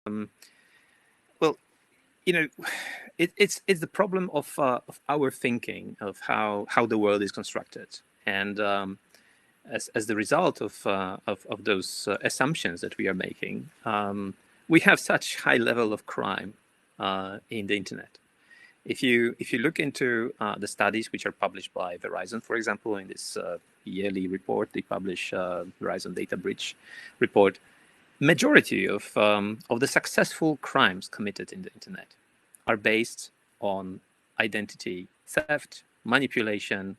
Well, it's the problem of our thinking of how the world is constructed, and as the result of those assumptions that we are making, we have such high level of crime in the internet. If you look into the studies which are published by Verizon, for example, in this yearly report they publish, Verizon Data Breach Report, majority of the successful crimes committed in the internet are based on identity theft, manipulation,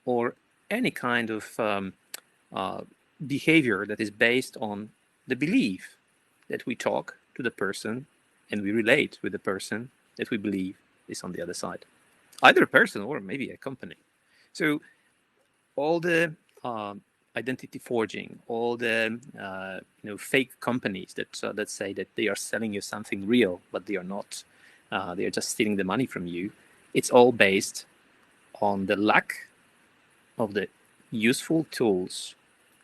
or any kind of behavior that is based on the belief that we talk to the person and we relate with the person that we believe is on the other side, either a person or maybe a company. So all the identity forging, all the fake companies that say that they are selling you something real, but they are not. They are just stealing the money from you. It's all based on the lack of the useful tools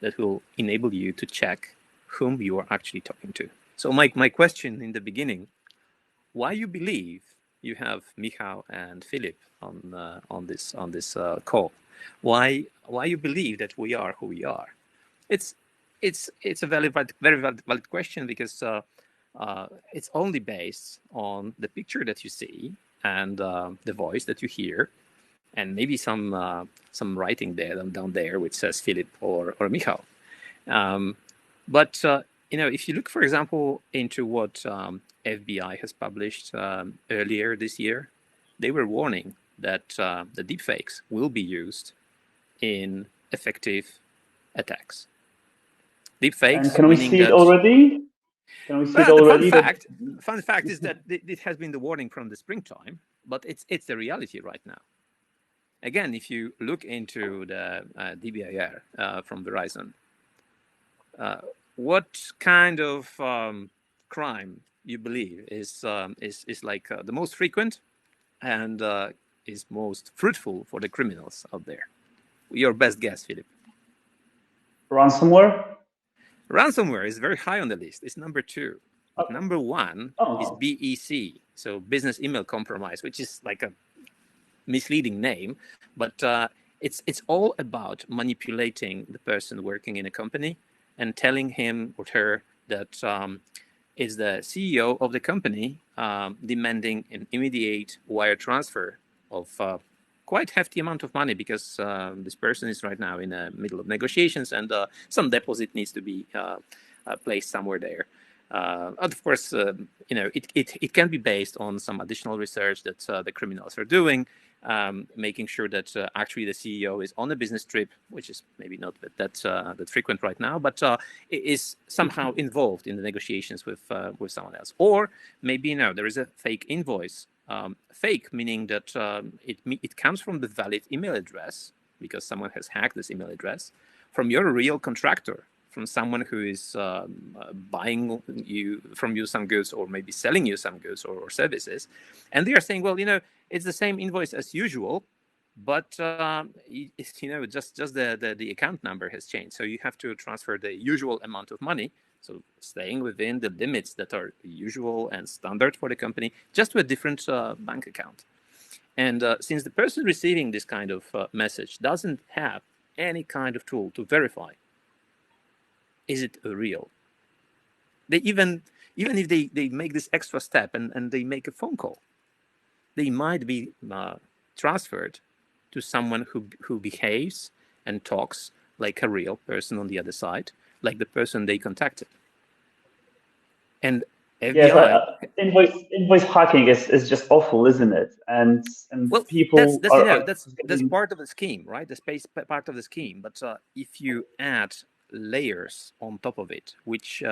that will enable you to check whom you are actually talking to. So my question in the beginning, why you believe you have Michał and Filip on this call? Why you believe that we are who we are? It's a very valid question, because it's only based on the picture that you see and the voice that you hear, and maybe some writing there down there which says Filip or Michał. But if you look, for example, into what FBI has published earlier this year, they were warning that the deepfakes will be used in effective attacks. Deepfakes. And can we see it already? Can we see it already? The fun fact is that it has been the warning from the springtime, but it's the reality right now. Again, if you look into the DBIR from Verizon, what kind of crime you believe is like the most frequent and is most fruitful for the criminals out there? Your best guess, Filip. Ransomware? Ransomware is very high on the list. It's number 2. Okay. Number 1 is BEC, so business email compromise, which is like a misleading name, but it's all about manipulating the person working in a company and telling him or her that it's the CEO of the company demanding an immediate wire transfer of quite hefty amount of money, because this person is right now in the middle of negotiations, and some deposit needs to be placed somewhere there. Of course, it can be based on some additional research that the criminals are doing, making sure that actually the CEO is on a business trip, which is maybe not that frequent right now, but is somehow involved in the negotiations with someone else. Or maybe there is a fake invoice. Fake meaning that it comes from the valid email address, because someone has hacked this email address, from your real contractor, from someone who is buying from you some goods, or maybe selling you some goods or services, and they are saying, well, it's the same invoice as usual, but just the account number has changed, so you have to transfer the usual amount of money. So staying within the limits that are usual and standard for the company, just to a different bank account. And since the person receiving this kind of message doesn't have any kind of tool to verify, is it real? They even if they make this extra step and they make a phone call, they might be transferred to someone who behaves and talks like a real person on the other side, like the person they contacted. And FBI, invoice hacking is just awful, isn't it? And well, people that's part of the scheme, right? The part of the scheme. But if you add layers on top of it, which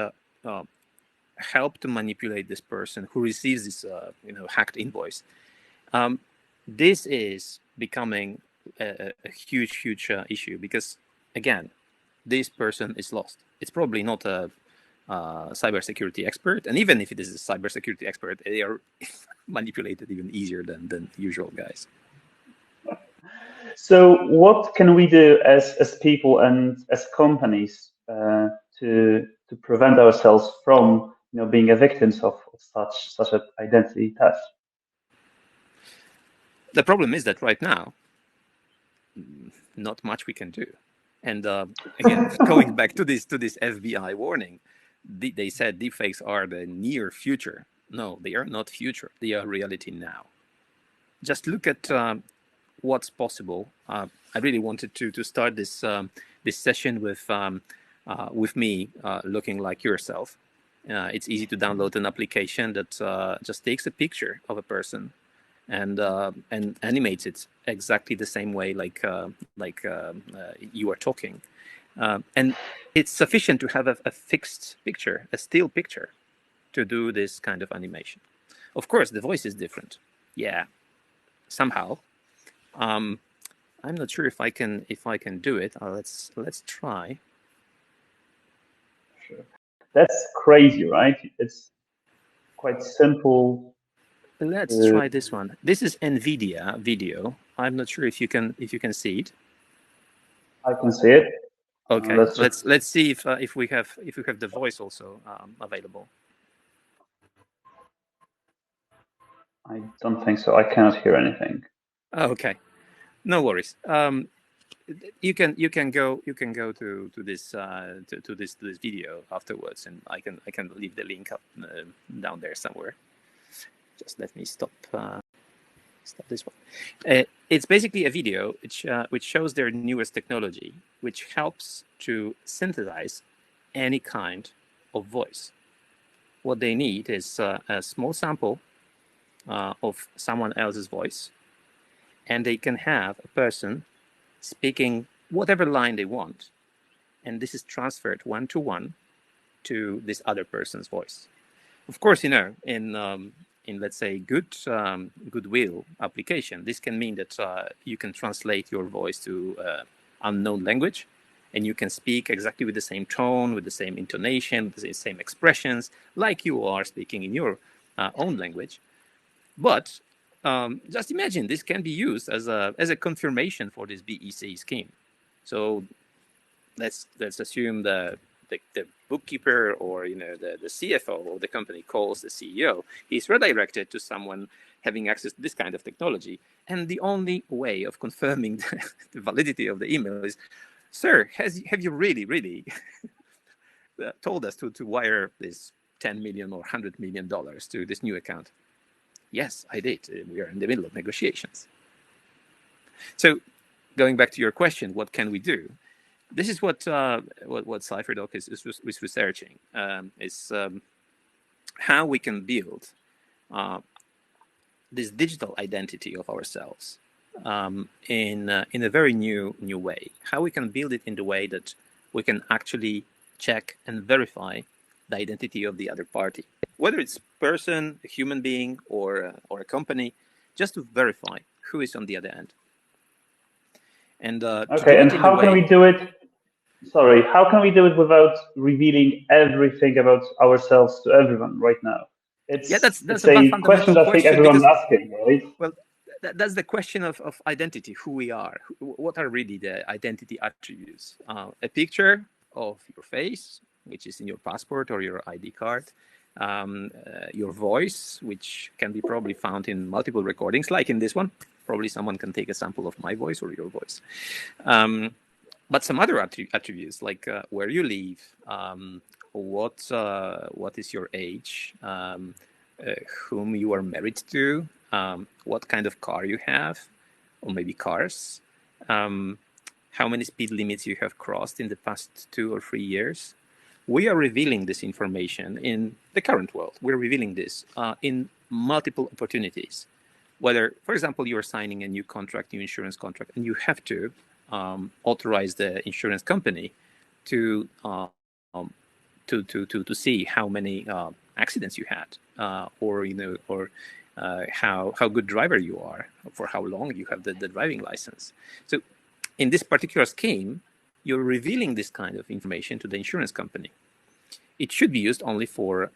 help to manipulate this person who receives this hacked invoice, this is becoming a huge issue, because again, this person is lost. It's probably not a cybersecurity expert, and even if it is a cybersecurity expert, they are manipulated even easier than usual guys. So what can we do as people and as companies to prevent ourselves from being a victims of such an identity theft. The problem is that right now, not much we can do. And again, going back to this FBI warning, they said deepfakes are the near future. No, they are not future. They are reality now. Just look at what's possible. I really wanted to start this session with me looking like yourself. It's easy to download an application that just takes a picture of a person and animates it exactly the same way like you are talking, and it's sufficient to have a fixed picture, a still picture, to do this kind of animation. Of course, the voice is different. Yeah, somehow. I'm not sure if I can do it. Let's try. Sure. That's crazy, right? It's quite simple. Let's try this one. This is NVIDIA video. I'm not sure if you can see it. I can see it. Okay, let's see if we have the voice also available. I don't think so. I cannot hear anything. Oh, okay, no worries. You can go to this to this video afterwards, and I can leave the link up down there somewhere. Just let me stop this one. It's basically a video which shows their newest technology, which helps to synthesize any kind of voice. What they need is a small sample of someone else's voice, and they can have a person speaking whatever line they want, and this is transferred one-to-one to this other person's voice. Of course, in let's say goodwill application, this can mean that you can translate your voice to unknown language, and you can speak exactly with the same tone, with the same intonation, with the same expressions, like you are speaking in your own language. But just imagine this can be used as a confirmation for this BEC scheme. So let's assume the bookkeeper or the CFO of the company calls the CEO. He's redirected to someone having access to this kind of technology, and the only way of confirming the validity of the email is, "Sir, have you really told us to wire this $10 million or $100 million to this new account?" "Yes, I did. We are in the middle of negotiations." So, going back to your question, what can we do? This is what CypherDog is researching. Is how we can build this digital identity of ourselves in a very new way. How we can build it in the way that we can actually check and verify the identity of the other party, whether it's a person, a human being, or a company, just to verify who is on the other end. And okay, and how can we do it? Sorry, how can we do it without revealing everything about ourselves to everyone right now? It's that's a question I think everyone's asking, right? Well, that's the question of identity, who we are. What are really the identity attributes? A picture of your face, which is in your passport or your ID card. Your voice, which can be probably found in multiple recordings, like in this one. Probably someone can take a sample of my voice or your voice. But some other attributes, like where you live, what is your age, whom you are married to, what kind of car you have, or maybe cars, how many speed limits you have crossed in the past 2 or 3 years. We are revealing this information in the current world. We're revealing this in multiple opportunities. Whether, for example, you are signing a new insurance contract, and you have to authorize the insurance company to see how many accidents you had, or how good driver you are, for how long you have the driving license. So, in this particular scheme, you're revealing this kind of information to the insurance company. It should be used only for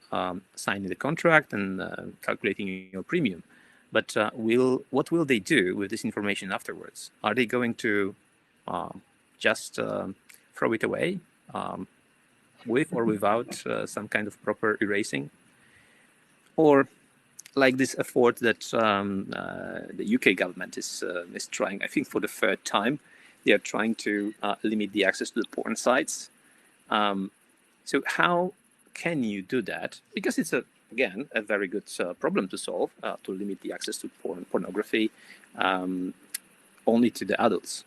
signing the contract and calculating your premium. But what will they do with this information afterwards? Are they going to just throw it away? with or without some kind of proper erasing, or like this effort that the UK government is trying, I think for the third time, they are trying to limit the access to the porn sites. So how can you do that? Because it's again a very good problem to solve, to limit the access to pornography only to the adults,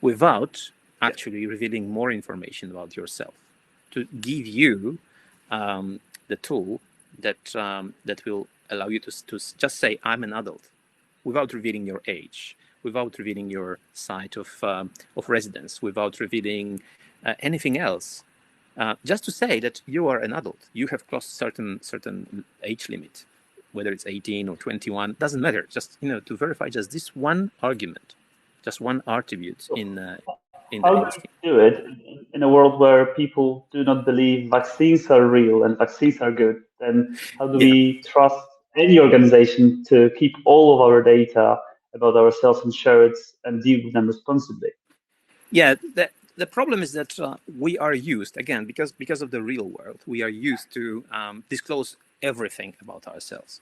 without actually revealing more information about yourself, to give you the tool that will allow you to just say, I'm an adult, without revealing your age, without revealing your site of residence, without revealing anything else. Just to say that you are an adult, you have crossed certain age limit, whether it's 18 or 21, doesn't matter. Just to verify just this one argument, just one attribute in the How do you do it in a world where people do not believe vaccines are real and vaccines are good? Then how do we trust any organization to keep all of our data about ourselves insured and deal with them responsibly? Yeah, the problem is that we are used, again, because of the real world, we are used to disclose everything about ourselves.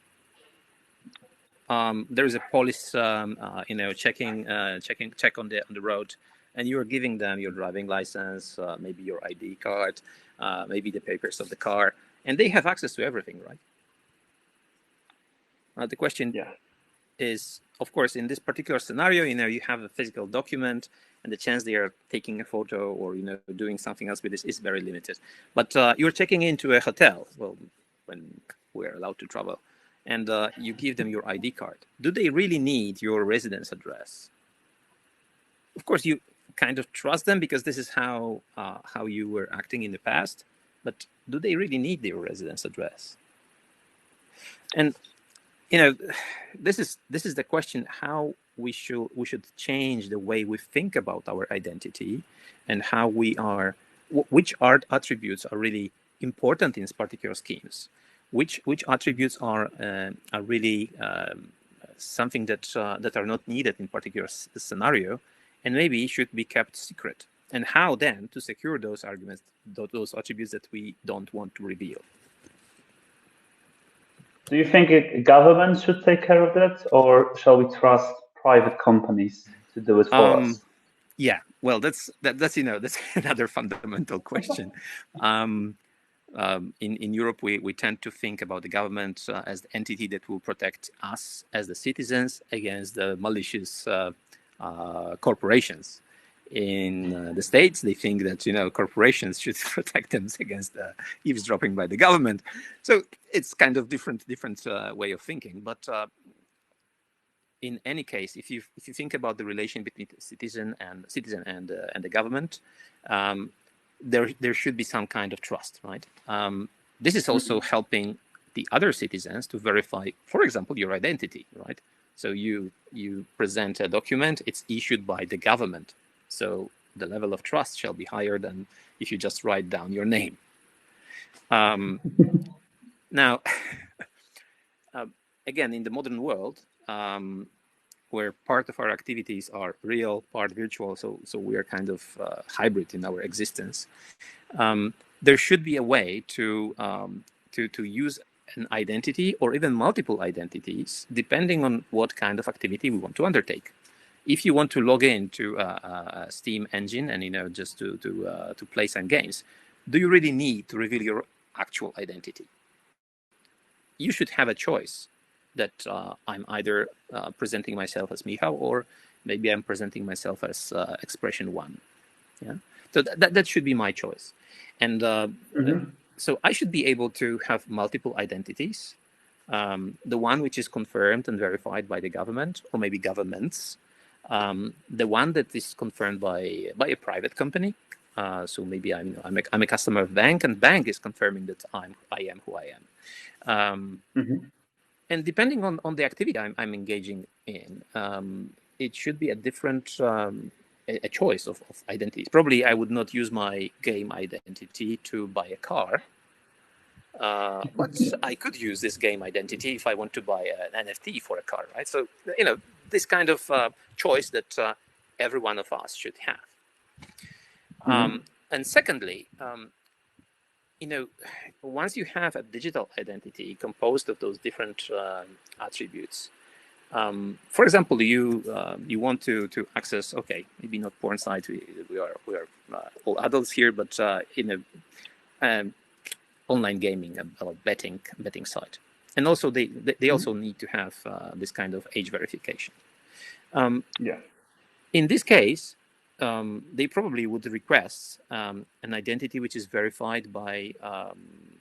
There is a police, check on the road, and you are giving them your driving license, maybe your ID card, maybe the papers of the car, and they have access to everything, right? The question is, of course, in this particular scenario, you have a physical document, and the chance they are taking a photo or doing something else with this is very limited. But you're checking into a hotel, well, when we're allowed to travel, and you give them your ID card. Do they really need your residence address? Of course, you kind of trust them because this is how you were acting in the past. But do they really need your residence address? And this is the question: how we should change the way we think about our identity, and how which attributes are really important in these particular schemes, which attributes are really something that are not needed in particular scenario, and maybe should be kept secret, and how then to secure those those attributes that we don't want to reveal. Do you think a government should take care of that, or shall we trust private companies to do it for us? Yeah, well, that's another fundamental question. In Europe, we tend to think about the government as the entity that will protect us as the citizens against the malicious corporations. In the States, they think that corporations should protect them against eavesdropping by the government. So it's kind of different way of thinking. But in any case, if you think about the relation between the citizen and the government, there should be some kind of trust, right? This is also helping the other citizens to verify, for example, your identity, right? So you present a document, it's issued by the government. So the level of trust shall be higher than if you just write down your name. Now, again, in the modern world, where part of our activities are real, part virtual, so we are kind of hybrid in our existence, there should be a way to use an identity or even multiple identities, depending on what kind of activity we want to undertake. If you want to log into a Steam engine and just to play some games, do you really need to reveal your actual identity? You should have a choice that I'm either presenting myself as Michał, or maybe I'm presenting myself as expression 1. Yeah, so that should be my choice, and so I should be able to have multiple identities. The one which is confirmed and verified by the government, or maybe governments. The one that is confirmed by a private company. So maybe I'm a customer of bank, and bank is confirming that I am who I am. And depending on the activity I'm engaging in, it should be a different a choice of identities. Probably I would not use my game identity to buy a car, but I could use this game identity if I want to buy an NFT for a car, right? So this kind of choice that every one of us should have. And secondly, once you have a digital identity composed of those different attributes, for example, you want to access, okay, maybe not porn site. We are all adults here, but online gaming, or betting site, and also they also need to have this kind of age verification. Yeah. In this case, they probably would request an identity which is verified by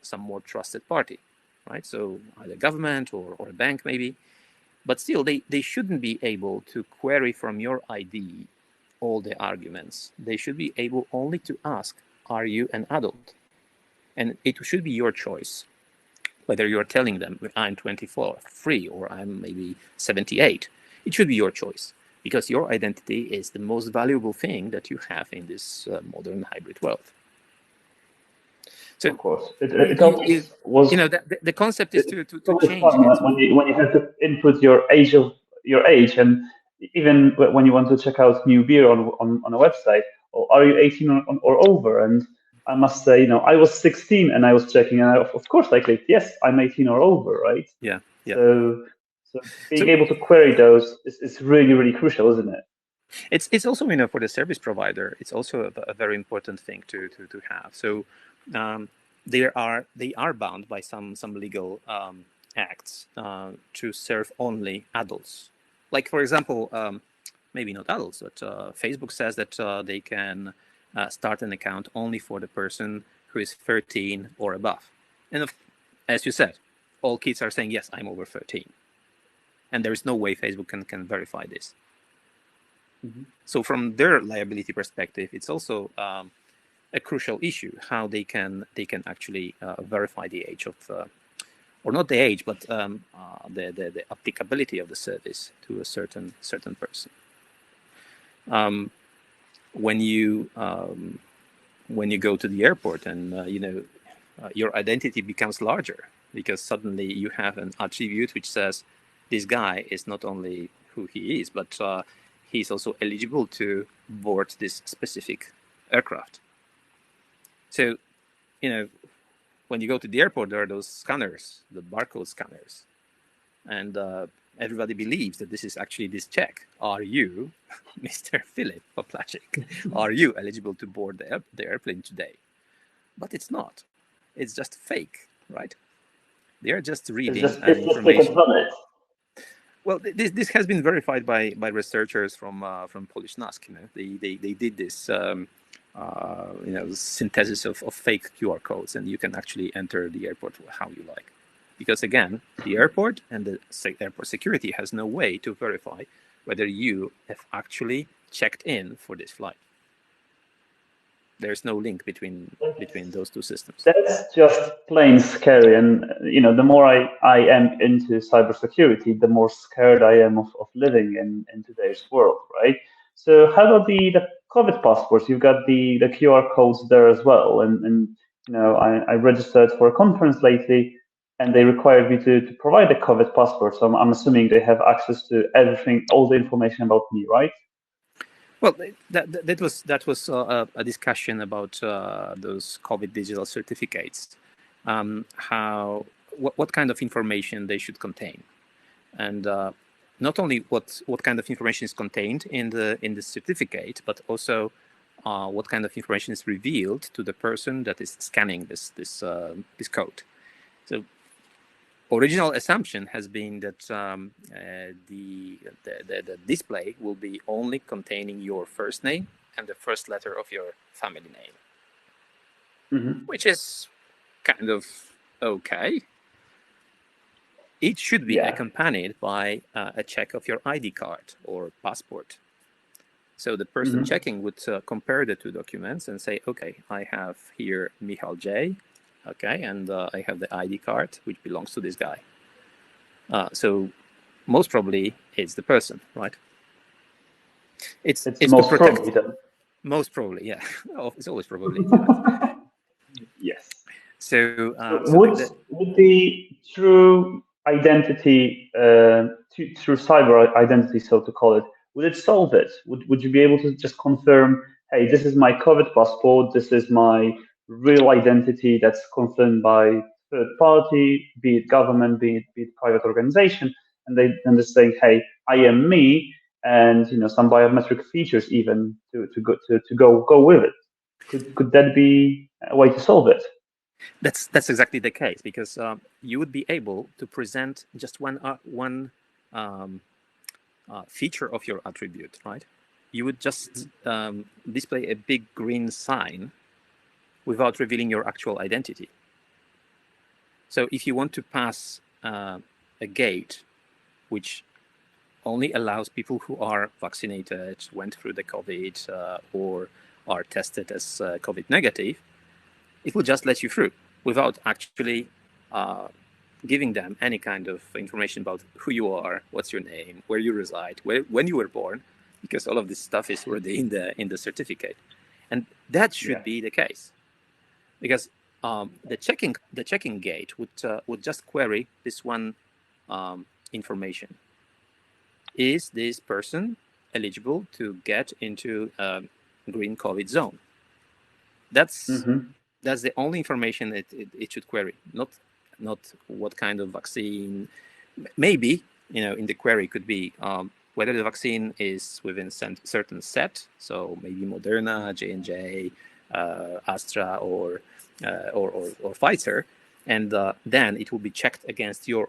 some more trusted party, right? So either government or a bank maybe. But still, they shouldn't be able to query from your ID all the arguments. They should be able only to ask, are you an adult? And it should be your choice, whether you're telling them I'm 24, free, or I'm maybe 78. It should be your choice, because your identity is the most valuable thing that you have in this modern hybrid world. So, of course, it was. The concept is to change it. When you have to input your age, and even when you want to check out new beer on a website, or are you 18 or over? And I must say, I was 16 and I was checking, and of course I clicked yes, I'm 18 or over, right? Yeah. So being able to query those is really, really crucial, isn't it? It's also, for the service provider, it's also a very important thing to have. So they are bound by some legal acts to serve only adults. Like, for example, maybe not adults, but Facebook says that they can start an account only for the person who is 13 or above. And as you said, all kids are saying, yes, I'm over 13. And there is no way Facebook can verify this. Mm-hmm. So from their liability perspective, it's also a crucial issue how they can actually verify the age of, or not the age, but the applicability of the service to a certain person. When you go to the airport and your identity becomes larger, because suddenly you have an attribute which says this guy is not only who he is, but he's also eligible to board this specific aircraft. So, when you go to the airport, there are those scanners, the barcode scanners, and everybody believes that this is actually this check. Are you, Mr. Filip Paplaczyk? Are you eligible to board the airplane today? But it's not. It's just fake, right? They are just reading information. Well, this has been verified by researchers from Polish NASK. They did this synthesis of fake QR codes, and you can actually enter the airport how you like. Because again, the airport and the airport security has no way to verify whether you have actually checked in for this flight. There's no link between those two systems. That's just plain scary. And the more I am into cybersecurity, the more scared I am of living in today's world, right? So how about the COVID passports? You've got the QR codes there as well. And I registered for a conference lately, and they required me to provide a COVID passport. So I'm assuming they have access to everything, all the information about me, right? Well, that was a discussion about those COVID digital certificates, what kind of information they should contain, and not only what kind of information is contained in the certificate, but also what kind of information is revealed to the person that is scanning this code. So, original assumption has been that the display will be only containing your first name and the first letter of your family name, mm-hmm. which is kind of okay. It should be accompanied by a check of your ID card or passport. So the person mm-hmm. checking would compare the two documents and say, okay, I have here Michał J. Okay, and I have the ID card, which belongs to this guy. So most probably it's the person, right? It's most probably then. Most probably, yeah. Oh, it's always probably. Yes. So would the true identity, true cyber identity, so to call it, would it solve it? Would you be able to just confirm, hey, this is my COVID passport, this is my real identity that's confirmed by third party, be it government, be it private organization, and they're saying, hey, I am me, and some biometric features even to go with it. Could that be a way to solve it? That's exactly the case, because you would be able to present just one feature of your attribute, right? You would just display a big green sign without revealing your actual identity. So if you want to pass a gate which only allows people who are vaccinated, went through the COVID, or are tested as COVID negative, it will just let you through without actually giving them any kind of information about who you are, what's your name, where you reside, when you were born, because all of this stuff is already in the certificate, and that should be the case, because the checking gate would just query this one information: is this person eligible to get into green COVID zone? That's the only information it should query, not what kind of vaccine. Maybe in the query could be whether the vaccine is within certain set, so maybe Moderna, J&J, Astra, or Pfizer, and then it will be checked against your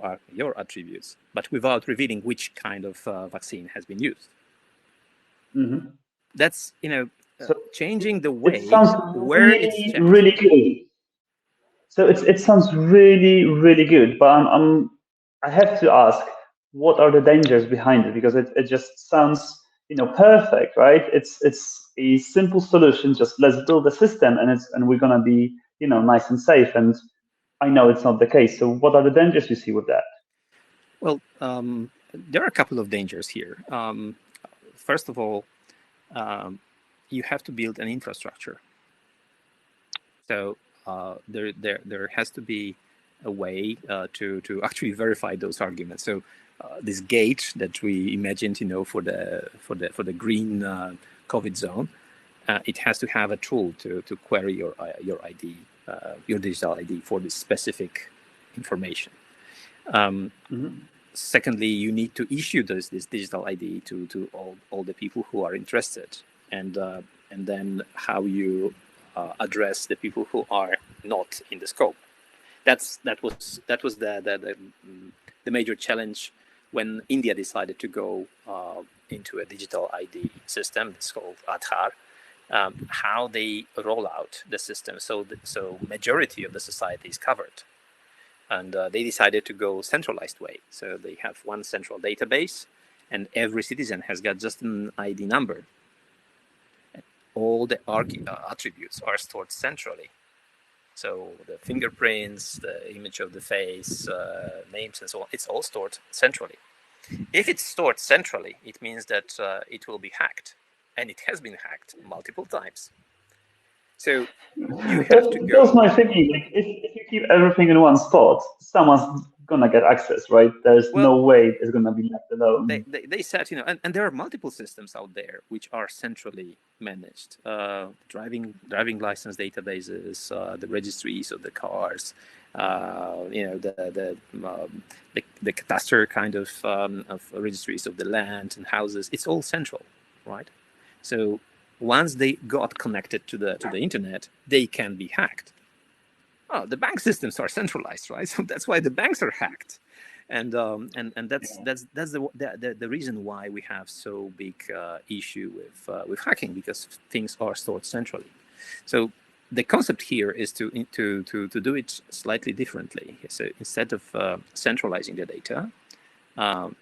attributes, but without revealing which kind of vaccine has been used. That's so changing the way it sounds where it's checked. really good. So it sounds really, really good, but I have to ask, what are the dangers behind it? Because it just sounds perfect, right? It's a simple solution. Just let's build a system, and we're gonna be nice and safe. And I know it's not the case. So what are the dangers you see with that? Well, there are a couple of dangers here. First of all, you have to build an infrastructure. So there has to be a way to actually verify those arguments. So this gate that we imagined, for the green COVID zone, it has to have a tool to query your ID, your digital ID for this specific information. Secondly, you need to issue this digital ID to all the people who are interested, and then how you address the people who are not in the scope. That was the major challenge when India decided to go into a digital ID system. It's called Aadhaar. How they roll out the system, so majority of the society is covered, and they decided to go centralized way. So they have one central database, and every citizen has got just an ID number. All the attributes are stored centrally. So the fingerprints, the image of the face, names, and so on, it's all stored centrally. If it's stored centrally, it means that it will be hacked, and it has been hacked multiple times. So you have to go. That's my thinking. Like, if you keep everything in one spot, someone's gonna get access, right? There's no way it's gonna be left alone. They said, and there are multiple systems out there which are centrally managed. Driving license databases, the registries of the cars, the cadastre kind of registries of the land and houses. It's all central, right? So once they got connected to the internet, they can be hacked. Oh, the bank systems are centralized, right? So that's why the banks are hacked, and that's the reason why we have so big issue with hacking, because things are stored centrally. So the concept here is to do it slightly differently. So instead of centralizing the data,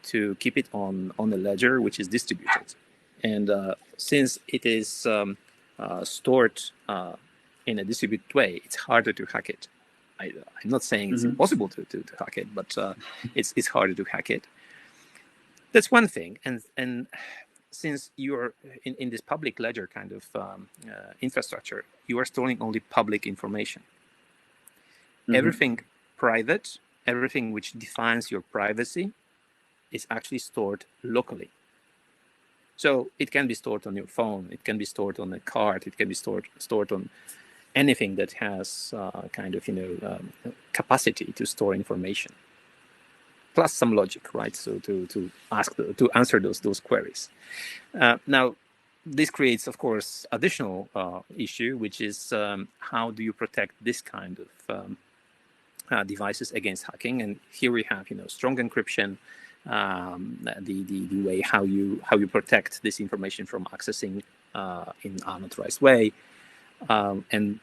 to keep it on a ledger which is distributed, and since it is stored in a distributed way, it's harder to hack it. I'm not saying it's impossible to hack it, but it's harder to hack it. That's one thing. And since you're in this public ledger kind of infrastructure, you are storing only public information. Everything private, everything which defines your privacy, is actually stored locally. So it can be stored on your phone, it can be stored on a card, it can be stored on anything that has kind of capacity to store information, plus some logic, right? So to answer those queries. Now, this creates, of course, additional issue, which is how do you protect this kind of devices against hacking? And here we have, strong encryption, the way how you protect this information from accessing in unauthorized way, and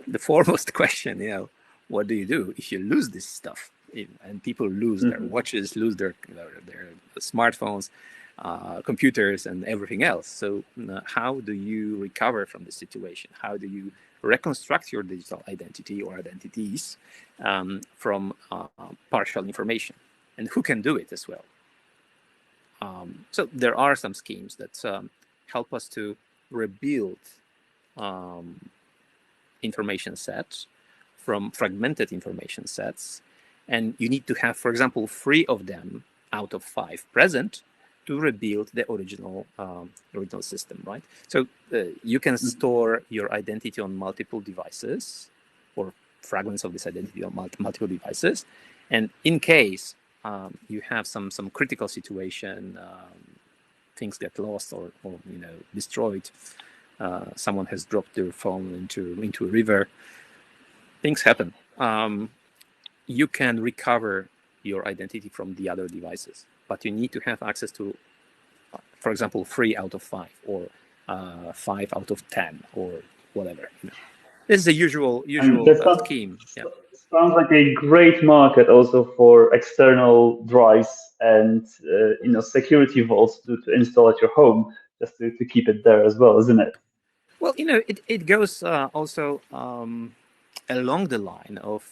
the foremost question, what do you do if you lose this stuff? And people lose their watches, lose their smartphones, computers, and everything else. So how do you recover from this situation? How do you reconstruct your digital identity or identities from partial information? And who can do it as well? So there are some schemes that help us to rebuild information sets from fragmented information sets. And you need to have, for example, 3 of them out of 5 present to rebuild the original system, right? So you can store your identity on multiple devices, or fragments of this identity on multiple devices. And in case you have some critical situation, things get lost or destroyed, someone has dropped their phone into a river, things happen. You can recover your identity from the other devices, but you need to have access to, for example, 3 out of 5 or 5 out of 10 or whatever. This is the usual scheme. Yeah. Sounds like a great market also for external drives and security vaults to install at your home, just to keep it there as well, isn't it? Well, it goes also along the line of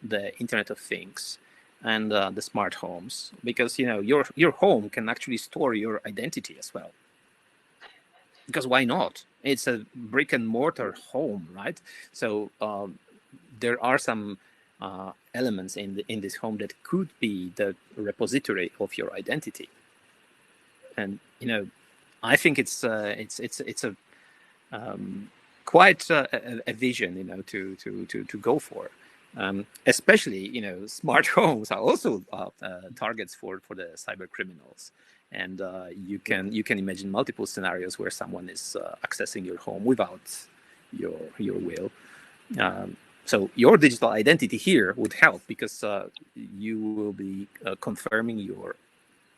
the Internet of Things and the smart homes, because your home can actually store your identity as well. Because why not? It's a brick and mortar home, right? So there are some elements in this home that could be the repository of your identity, and I think it's a quite a vision, to go for. Especially, smart homes are also targets for the cyber criminals, and you can imagine multiple scenarios where someone is accessing your home without your will. So your digital identity here would help, because you will be confirming your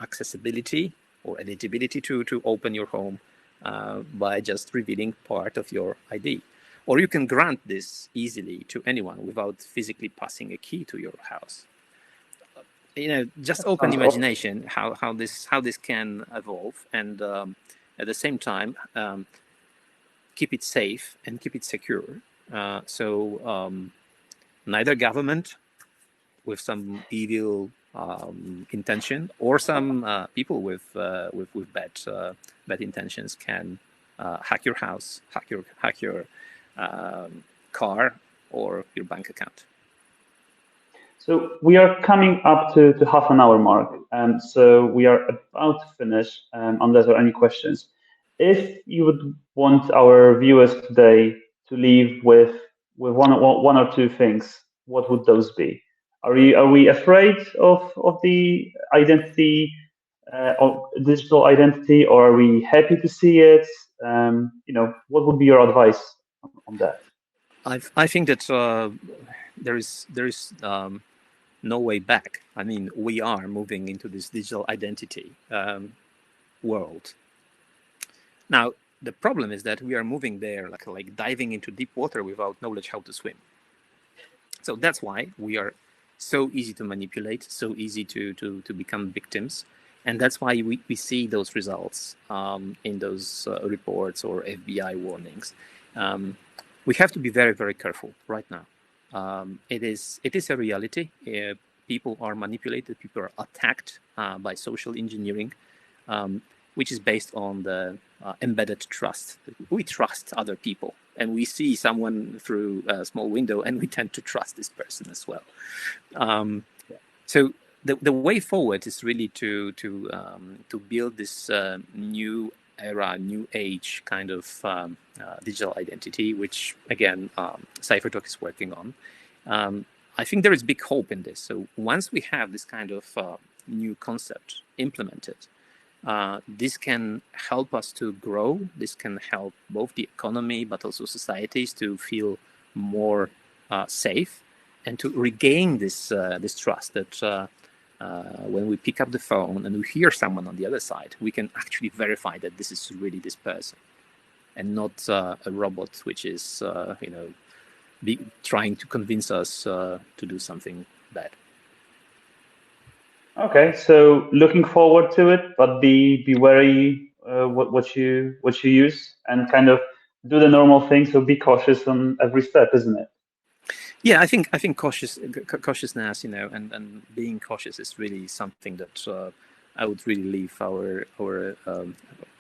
accessibility or eligibility to open your home by just revealing part of your ID. Or you can grant this easily to anyone without physically passing a key to your house. Just open imagination how this can evolve, and at the same time keep it safe and keep it secure. So neither government with some evil intention, or some people with bad intentions can hack your house, hack your car, or your bank account. So we are coming up to half an hour mark, and so we are about to finish, unless there are any questions. If you would want our viewers today to leave with one or 2 things, what would those be? Are we afraid of the identity, of digital identity, or are we happy to see it? What would be your advice on that? I think that there is no way back. I mean, we are moving into this digital identity world. Now, the problem is that we are moving there like diving into deep water without knowledge how to swim. So that's why we are so easy to manipulate, so easy to become victims. And that's why we see those results in those reports or FBI warnings. We have to be very, very careful right now. It is a reality. People are manipulated, people are attacked by social engineering, which is based on the embedded trust. We trust other people, and we see someone through a small window, and we tend to trust this person as well. So the way forward is really to build this new era, new age kind of digital identity, which again CypherDog is working on. I think there is big hope in this. So once we have this kind of new concept implemented, this can help us to grow. This can help both the economy but also societies to feel more safe and to regain this this trust that when we pick up the phone and we hear someone on the other side, we can actually verify that this is really this person and not a robot which is trying to convince us to do something bad. Okay, so looking forward to it, but be wary what you use, and kind of do the normal thing. So be cautious on every step, isn't it? Yeah, I think cautiousness, and being cautious is really something that I would really leave our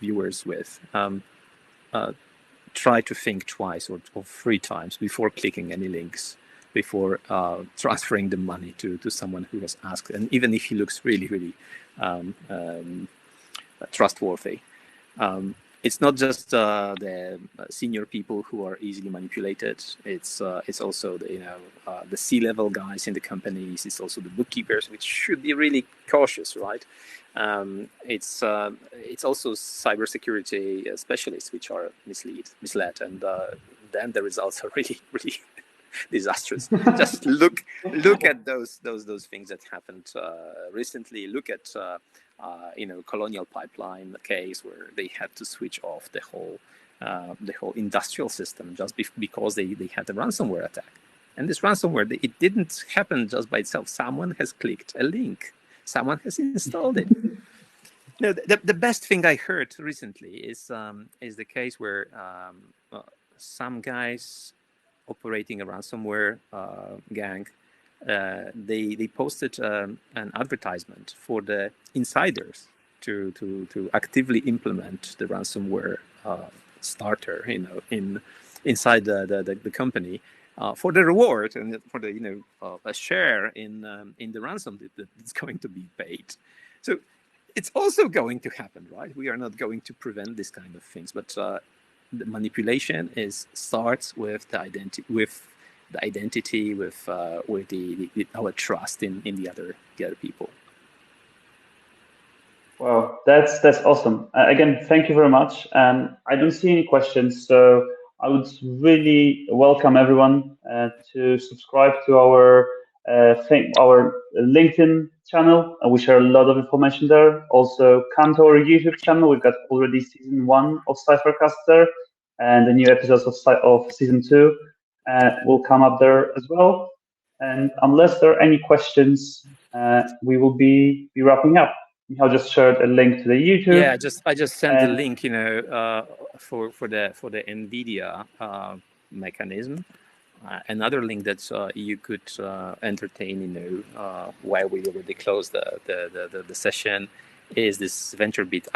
viewers with. Try to think twice or 3 times before clicking any links, before transferring the money to someone who has asked, and even if he looks really trustworthy. It's not just the senior people who are easily manipulated. It's also the C-level guys in the companies. It's also the bookkeepers, which should be really cautious, right? It's also cybersecurity specialists which are misled, and then the results are really disastrous. Just look at those things that happened recently. Look at Colonial Pipeline case where they had to switch off the whole industrial system just because they had a ransomware attack. And this ransomware, it didn't happen just by itself. Someone has clicked a link. Someone has installed it. The best thing I heard recently is the case where some guys operating a ransomware gang, they posted an advertisement for the insiders to actively implement the ransomware starter, inside the company for the reward and for the a share in the ransom that's going to be paid. So it's also going to happen, right? We are not going to prevent this kind of things, but the manipulation starts with the identity, with our trust in the other people. Wow, that's awesome. Again, thank you very much. I don't see any questions, so I would really welcome everyone to subscribe to our LinkedIn channel. We share a lot of information there. Also, come to our YouTube channel. We've got already season 1 of CypherCast there, and the new episodes of season 2 will come up there as well. And unless there are any questions, we will be wrapping up. Michał just shared a link to the YouTube. Yeah, I just sent the link, for the NVIDIA mechanism. Another link that you could entertain, while we already closed the session, is this VentureBeat